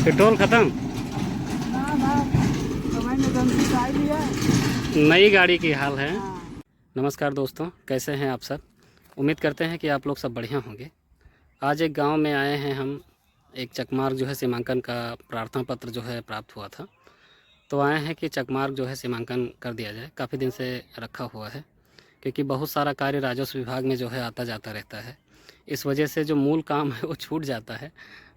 Petrol ख़त्म। नई गाड़ी की हाल है। नमस्कार दोस्तों, कैसे हैं आप सब। उम्मीद करते हैं कि आप लोग सब बढ़िया होंगे। आज एक गांव में आए हैं हम। एक चकमार्ग जो है सीमांकन का प्रार्थना पत्र जो है प्राप्त हुआ था, तो आए हैं कि चकमार्ग जो है सीमांकन कर दिया जाए। काफ़ी दिन से रखा हुआ है क्योंकि बहुत सारा कार्य राजस्व विभाग में जो है आता जाता रहता है। इस वजह से जो मूल काम है वो छूट जाता है।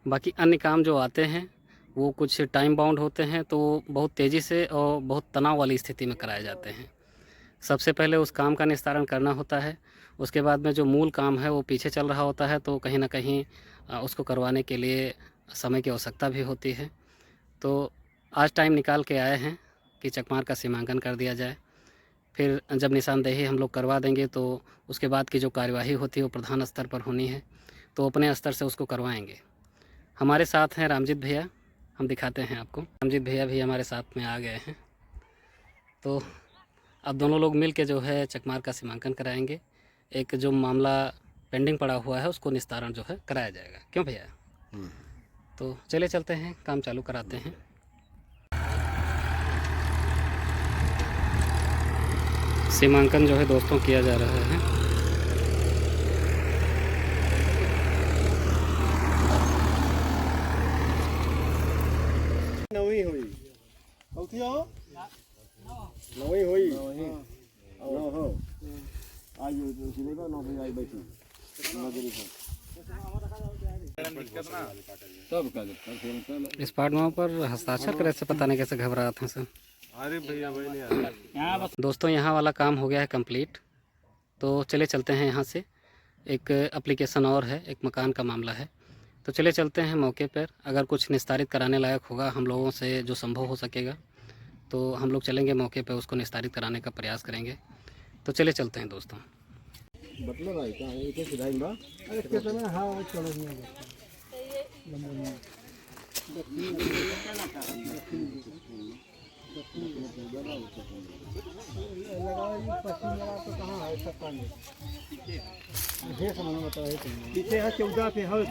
बाकी अन्य काम जो आते हैं वो कुछ टाइम बाउंड होते हैं, तो बहुत तेज़ी से और बहुत तनाव वाली स्थिति में कराए जाते हैं। सबसे पहले उस काम का निस्तारण करना होता है, उसके बाद में जो मूल काम है वो पीछे चल रहा होता है, तो कहीं ना कहीं उसको करवाने के लिए समय की आवश्यकता भी होती है। तो आज टाइम निकाल के आए हैं कि चकमार का सीमांकन कर दिया जाए। फिर जब निशानदेही हम लोग करवा देंगे तो उसके बाद की जो कार्यवाही होती है वो प्रधान स्तर पर होनी है, तो अपने स्तर से उसको करवाएंगे। हमारे साथ हैं रामजीत भैया, हम दिखाते हैं आपको। रामजीत भैया भी हमारे साथ में आ गए हैं, तो अब दोनों लोग मिल के जो है चकमार का सीमांकन कराएंगे। एक जो मामला पेंडिंग पड़ा हुआ है उसको निस्तारण जो है कराया जाएगा। क्यों भैया? तो चले चलते हैं, काम चालू कराते हैं। सीमांकन जो है दोस्तों किया जा रहा है। नवी हुई चौथी हो नवी हुई नो हो आज सिले का नौ बजे आई बैठी नगरी को सब का इस पार्टनामा पर हस्ताक्षर करे से पता नहीं कैसे घबरा थे सर। अरे भैया भाई नहीं दोस्तों यहाँ वाला काम हो गया है कंप्लीट, तो चले चलते हैं यहाँ से। एक एप्लीकेशन और है, एक मकान का मामला है, तो चले चलते हैं मौके पर। अगर कुछ निस्तारित कराने लायक होगा हम लोगों से जो संभव हो सकेगा तो हम लोग चलेंगे मौके पर, उसको निस्तारित कराने का प्रयास करेंगे। तो चले चलते हैं दोस्तों। बतला भाई क्या है इसे सिधाई बा अरे कहते हैं हां चलो पीछे है 14 पे है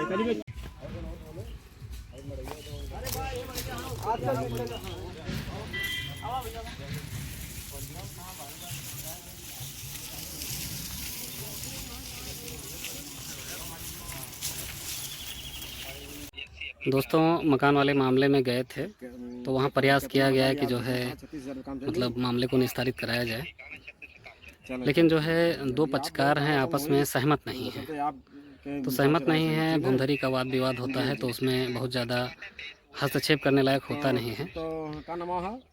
चलिए दोस्तों मकान वाले मामले में गए थे, तो वहाँ प्रयास किया गया है कि जो है मतलब मामले को निस्तारित कराया जाए, लेकिन जो है दो पक्षकार हैं आपस में सहमत नहीं हैं। तो सहमत नहीं है, भूमधरी का वाद विवाद होता है तो उसमें बहुत ज़्यादा हस्तक्षेप करने लायक होता नहीं है।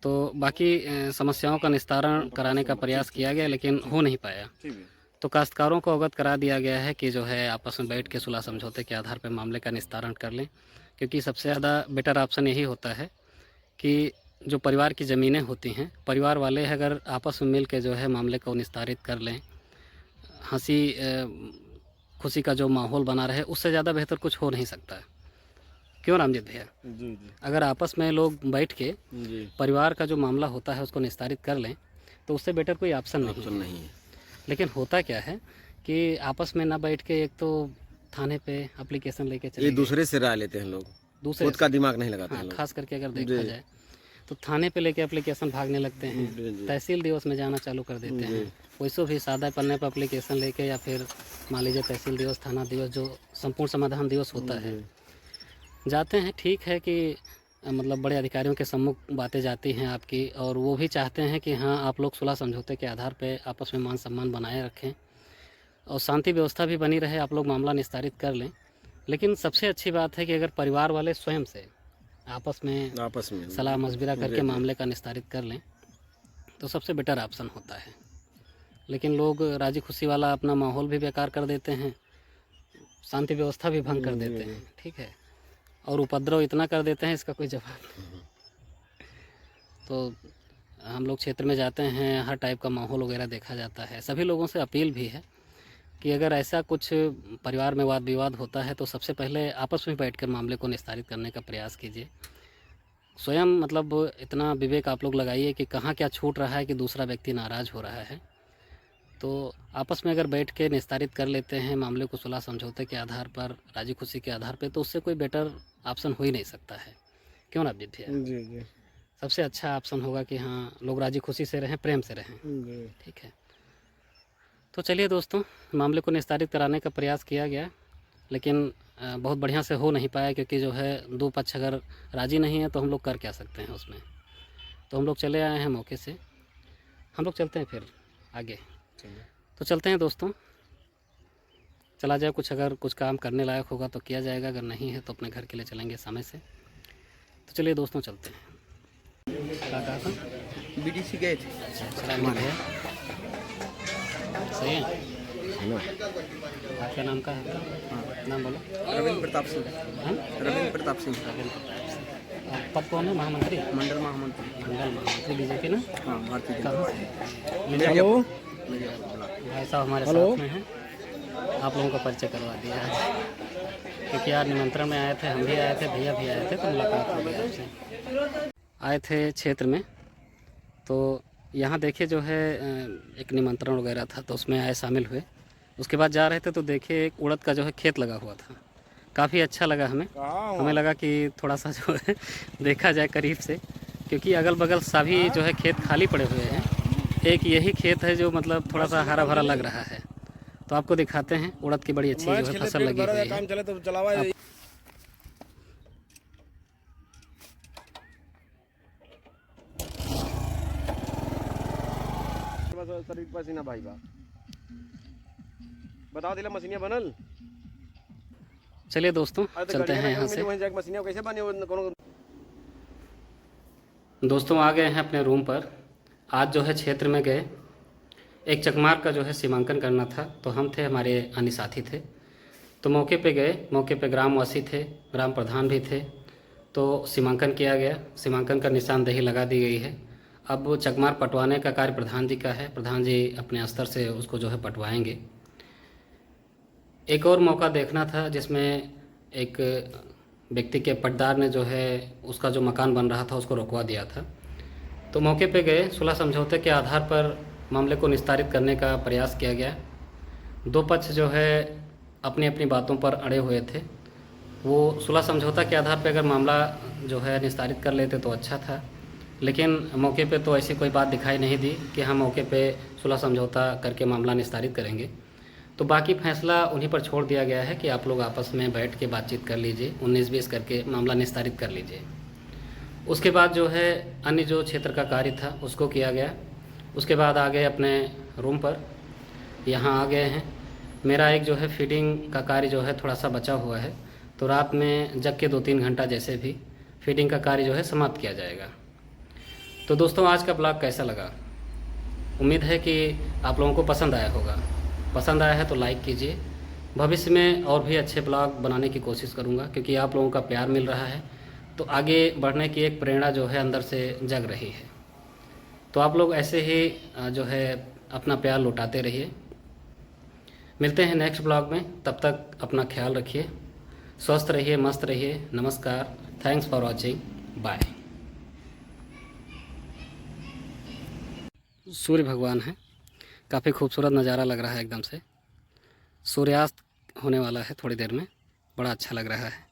तो बाकी समस्याओं का निस्तारण कराने का प्रयास किया गया लेकिन हो नहीं पाया। तो काश्तकारों को अवगत करा दिया गया है कि जो है आपस में बैठ के सुलह समझौते के आधार पर मामले का निस्तारण कर लें, क्योंकि सबसे ज़्यादा बेटर ऑप्शन यही होता है कि जो परिवार की ज़मीनें होती हैं, परिवार वाले अगर आपस में मिल के जो है मामले को निस्तारित कर लें, हंसी खुशी का जो माहौल बना रहे, उससे ज़्यादा बेहतर कुछ हो नहीं सकता है। क्यों रामजीत भैया? जी जी अगर आपस में लोग बैठ के जी परिवार का जो मामला होता है उसको निस्तारित कर लें तो उससे बेटर कोई ऑप्शन नहीं है। लेकिन होता क्या है कि आपस में ना बैठ के एक तो थाने पे एप्लीकेशन लेके चले ये दूसरे से राय लेते हैं लोग, दूसरे खुद का दिमाग नहीं लगाते हाँ, हैं लोग। खास करके अगर देखा जाए तो थाने पे लेके एप्लीकेशन भागने लगते हैं, तहसील दिवस में जाना चालू कर देते हैं। वैसे भी सादा पन्ने पर एप्लीकेशन लेके, या फिर मान लीजिए तहसील दिवस, थाना दिवस, जो संपूर्ण समाधान दिवस होता है, जाते हैं। ठीक है कि मतलब बड़े अधिकारियों के सम्मुख बातें जाती हैं आपकी, और वो भी चाहते हैं कि हाँ आप लोग सुलह समझौते के आधार पे आपस में मान सम्मान बनाए रखें और शांति व्यवस्था भी बनी रहे, आप लोग मामला निस्तारित कर लें। लेकिन सबसे अच्छी बात है कि अगर परिवार वाले स्वयं से आपस में सलाह मशविरा करके मामले का निस्तारित कर लें तो सबसे बेटर ऑप्शन होता है। लेकिन लोग राजी खुशी वाला अपना माहौल भी बेकार कर देते हैं, शांति व्यवस्था भी भंग कर देते हैं, ठीक है, और उपद्रव इतना कर देते हैं इसका कोई जवाब नहीं। तो हम लोग क्षेत्र में जाते हैं, हर टाइप का माहौल वगैरह देखा जाता है। सभी लोगों से अपील भी है कि अगर ऐसा कुछ परिवार में वाद विवाद होता है तो सबसे पहले आपस में बैठकर मामले को निस्तारित करने का प्रयास कीजिए। स्वयं मतलब इतना विवेक आप लोग लगाइए कि कहाँ क्या छूट रहा है कि दूसरा व्यक्ति नाराज़ हो रहा है। तो आपस में अगर बैठ के निस्तारित कर लेते हैं मामले को सुलह समझौते के आधार पर, राजी खुशी के आधार पे, तो उससे कोई बेटर ऑप्शन हो ही नहीं सकता है। क्यों ना अभिजीत भैया? जी जी सबसे अच्छा ऑप्शन होगा कि हाँ, लोग राजी खुशी से रहें, प्रेम से रहें। जी। ठीक है, तो चलिए दोस्तों, मामले को निस्तारित कराने का प्रयास किया गया, लेकिन बहुत बढ़िया से हो नहीं पाया, क्योंकि जो है दो पक्ष अगर राजी नहीं है तो हम लोग कर क्या सकते हैं उसमें। तो हम लोग चले आए हैं मौके से, हम लोग चलते हैं फिर आगे। तो चलते हैं दोस्तों, चला जाए, कुछ अगर कुछ काम करने लायक होगा तो किया जाएगा, अगर नहीं है तो अपने घर के लिए चलेंगे समय से। तो चलिए दोस्तों, चलते हैं। क्या कहा था? बीडीसी गए थे। है सही है। आपका नाम का है? नाम बोलो। रविंद्र प्रताप सिंह। हाँ? रविंद्र प्रताप सिंह। और पद कौन है? महामंत्री? मंडल महामंत्री। मंडल महामंत्री बीजेपी ना? हाँ, भारतीय जनता कहाँ पार्टी। से? हेलो भाई साहब हमारे साथ में हैं, आप लोगों का परिचय करवा दिया है, क्योंकि यार निमंत्रण में आए थे, हम भी आए थे, भैया भी आए थे, तो मुलाकात हो गई आपसे। आए थे क्षेत्र में, तो यहाँ देखिए जो है एक निमंत्रण वगैरह था, तो उसमें आए, शामिल हुए। उसके बाद जा रहे थे तो देखिए एक उड़द का जो है खेत लगा हुआ था, काफ़ी अच्छा लगा हमें लगा कि थोड़ा सा जो है देखा जाए करीब से, क्योंकि अगल बगल सभी जो है खेत खाली पड़े हुए हैं, एक यही खेत है जो मतलब थोड़ा सा हरा भरा लग रहा है। तो आपको दिखाते हैं, उड़द की बड़ी अच्छी जो है फसल लगी हुई है। काम चले तो चलावा। शरीर पसीना भाई बा बताओ दिला मशीनिया बनल। चलिए दोस्तों, चलते हैं यहाँ से। मशीनिया कैसे बने कोनो? दोस्तों आ गए हैं अपने रूम पर। आज जो है क्षेत्र में गए, एक चकमार का जो है सीमांकन करना था, तो हम थे, हमारे अन्य साथी थे, तो मौके पे गए। मौके पे ग्रामवासी थे, ग्राम प्रधान भी थे, तो सीमांकन किया गया। सीमांकन का निशानदेही लगा दी गई है। अब चकमार पटवाने का कार्य प्रधान जी का है, प्रधान जी अपने स्तर से उसको जो है पटवाएंगे। एक और मौका देखना था जिसमें एक व्यक्ति के पट्टादार ने जो है उसका जो मकान बन रहा था उसको रोकवा दिया था। तो मौके पे गए, सुलह समझौते के आधार पर मामले को निस्तारित करने का प्रयास किया गया। दो पक्ष जो है अपनी अपनी बातों पर अड़े हुए थे। वो सुलह समझौता के आधार पर अगर मामला जो है निस्तारित कर लेते तो अच्छा था, लेकिन मौके पे तो ऐसी कोई बात दिखाई नहीं दी कि हम मौके पे सुलह समझौता करके मामला निस्तारित करेंगे। तो बाकी फैसला उन्हीं पर छोड़ दिया गया है कि आप लोग आपस में बैठ के बातचीत कर लीजिए, 19-20 करके मामला निस्तारित कर लीजिए। उसके बाद जो है अन्य जो क्षेत्र का कार्य था उसको किया गया। उसके बाद आ गए अपने रूम पर, यहाँ आ गए हैं। मेरा एक जो है फीडिंग का कार्य जो है थोड़ा सा बचा हुआ है, तो रात में जग के 2-3 घंटा जैसे भी फीडिंग का कार्य जो है समाप्त किया जाएगा। तो दोस्तों, आज का ब्लॉग कैसा लगा? उम्मीद है कि आप लोगों को पसंद आया होगा। पसंद आया है तो लाइक कीजिए। भविष्य में और भी अच्छे ब्लॉग बनाने की कोशिश करूंगा, क्योंकि आप लोगों का प्यार मिल रहा है, तो आगे बढ़ने की एक प्रेरणा जो है अंदर से जग रही है। तो आप लोग ऐसे ही जो है अपना प्यार लौटाते रहिए। मिलते हैं नेक्स्ट ब्लॉग में, तब तक अपना ख्याल रखिए, स्वस्थ रहिए, मस्त रहिए। नमस्कार, थैंक्स फॉर वॉचिंग, बाय। सूर्य भगवान है, काफ़ी खूबसूरत नज़ारा लग रहा है एकदम से। सूर्यास्त होने वाला है थोड़ी देर में, बड़ा अच्छा लग रहा है।